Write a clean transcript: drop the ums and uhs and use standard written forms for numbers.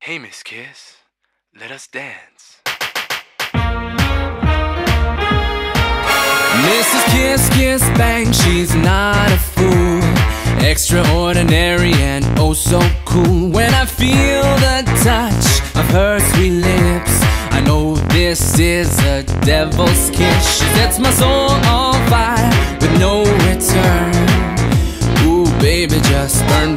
Hey, Miss Kiss, let us dance. Mrs. Kiss Kiss Bang, she's not a fool. Extraordinary and oh so cool. When I feel the touch of her sweet lips, I know this is a devil's kiss. She sets my soul on fire with no return. Ooh, baby, just burn